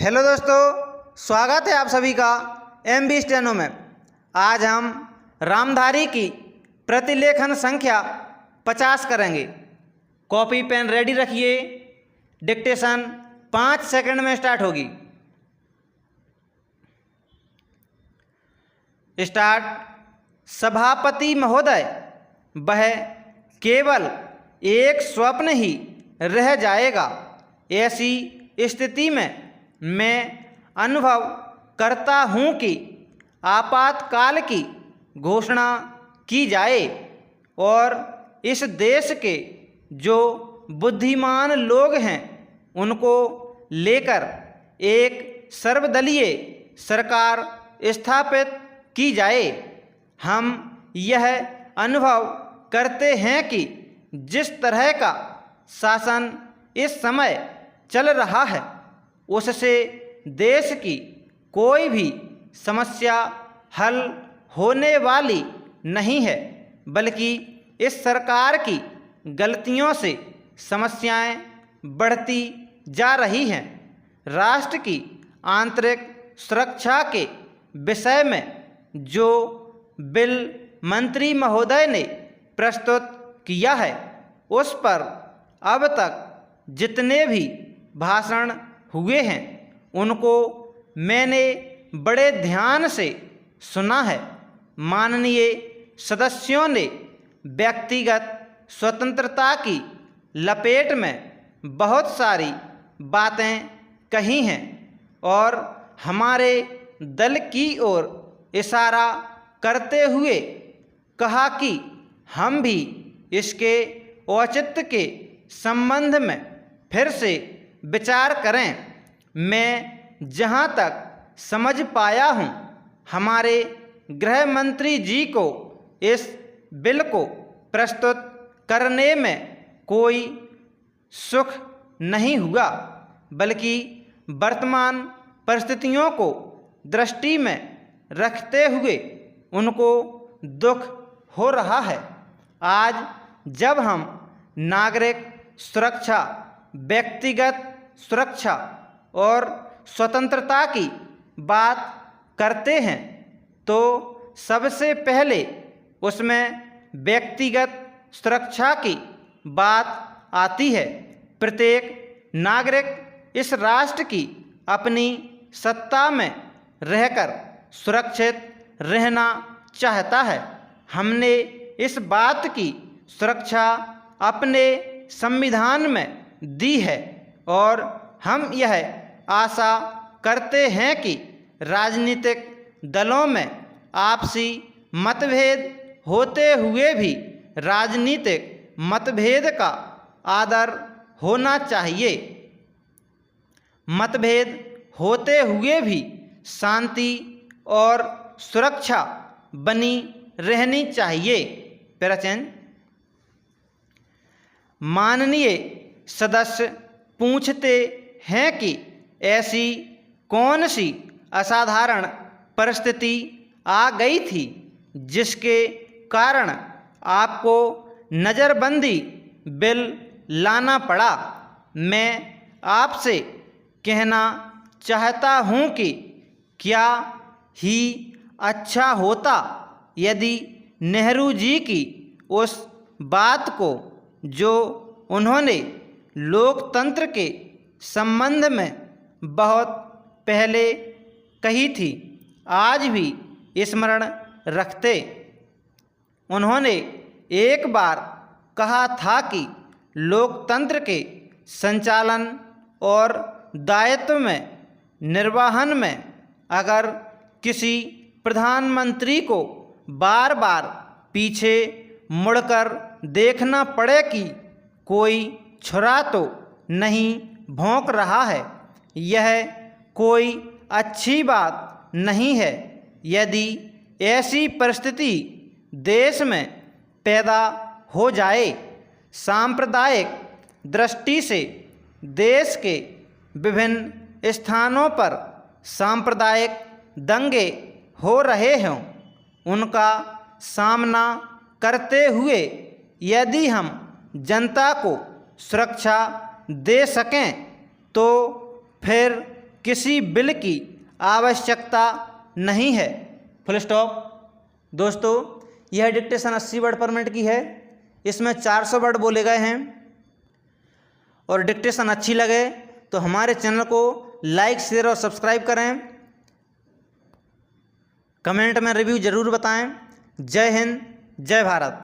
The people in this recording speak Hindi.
हेलो दोस्तों, स्वागत है आप सभी का MB स्टेनो में। आज हम रामधारी की प्रतिलेखन संख्या 50 करेंगे। कॉपी पेन रेडी रखिए। डिक्टेशन 5 सेकंड में स्टार्ट होगी। स्टार्ट। सभापति महोदय, वह केवल एक स्वप्न ही रह जाएगा। ऐसी स्थिति में मैं अनुभव करता हूँ कि आपातकाल की घोषणा की जाए और इस देश के जो बुद्धिमान लोग हैं उनको लेकर एक सर्वदलीय सरकार स्थापित की जाए। हम यह अनुभव करते हैं कि जिस तरह का शासन इस समय चल रहा है उससे देश की कोई भी समस्या हल होने वाली नहीं है, बल्कि इस सरकार की गलतियों से समस्याएं बढ़ती जा रही हैं। राष्ट्र की आंतरिक सुरक्षा के विषय में जो बिल मंत्री महोदय ने प्रस्तुत किया है उस पर अब तक जितने भी भाषण हुए हैं उनको मैंने बड़े ध्यान से सुना है। माननीय सदस्यों ने व्यक्तिगत स्वतंत्रता की लपेट में बहुत सारी बातें कही हैं और हमारे दल की ओर इशारा करते हुए कहा कि हम भी इसके औचित्य के संबंध में फिर से विचार करें। मैं जहां तक समझ पाया हूं, हमारे गृह मंत्री जी को इस बिल को प्रस्तुत करने में कोई सुख नहीं हुआ, बल्कि वर्तमान परिस्थितियों को दृष्टि में रखते हुए उनको दुख हो रहा है। आज जब हम नागरिक सुरक्षा, व्यक्तिगत सुरक्षा और स्वतंत्रता की बात करते हैं तो सबसे पहले उसमें व्यक्तिगत सुरक्षा की बात आती है। प्रत्येक नागरिक इस राष्ट्र की अपनी सत्ता में रहकर सुरक्षित रहना चाहता है। हमने इस बात की सुरक्षा अपने संविधान में दी है और हम यह आशा करते हैं कि राजनीतिक दलों में आपसी मतभेद होते हुए भी राजनीतिक मतभेद का आदर होना चाहिए। मतभेद होते हुए भी शांति और सुरक्षा बनी रहनी चाहिए। प्रचन। माननीय सदस्य पूछते हैं कि ऐसी कौन सी असाधारण परिस्थिति आ गई थी जिसके कारण आपको नज़रबंदी बिल लाना पड़ा। मैं आपसे कहना चाहता हूं कि क्या ही अच्छा होता यदि नेहरू जी की उस बात को जो उन्होंने लोकतंत्र के संबंध में बहुत पहले कही थी आज भी स्मरण रखते। उन्होंने एक बार कहा था कि लोकतंत्र के संचालन और दायित्व में निर्वहन में अगर किसी प्रधानमंत्री को बार बार पीछे मुड़कर देखना पड़े कि कोई छुरा तो नहीं भौंक रहा है, यह कोई अच्छी बात नहीं है। यदि ऐसी परिस्थिति देश में पैदा हो जाए, सांप्रदायिक दृष्टि से देश के विभिन्न स्थानों पर सांप्रदायिक दंगे हो रहे हों, उनका सामना करते हुए यदि हम जनता को सुरक्षा दे सकें तो फिर किसी बिल की आवश्यकता नहीं है। Full stop. दोस्तों, यह डिक्टेशन 80 वर्ड पर मिनट की है। इसमें 400 वर्ड बोले गए हैं। और डिक्टेशन अच्छी लगे तो हमारे चैनल को लाइक, शेयर और सब्सक्राइब करें। कमेंट में रिव्यू ज़रूर बताएं। जय हिंद, जय भारत।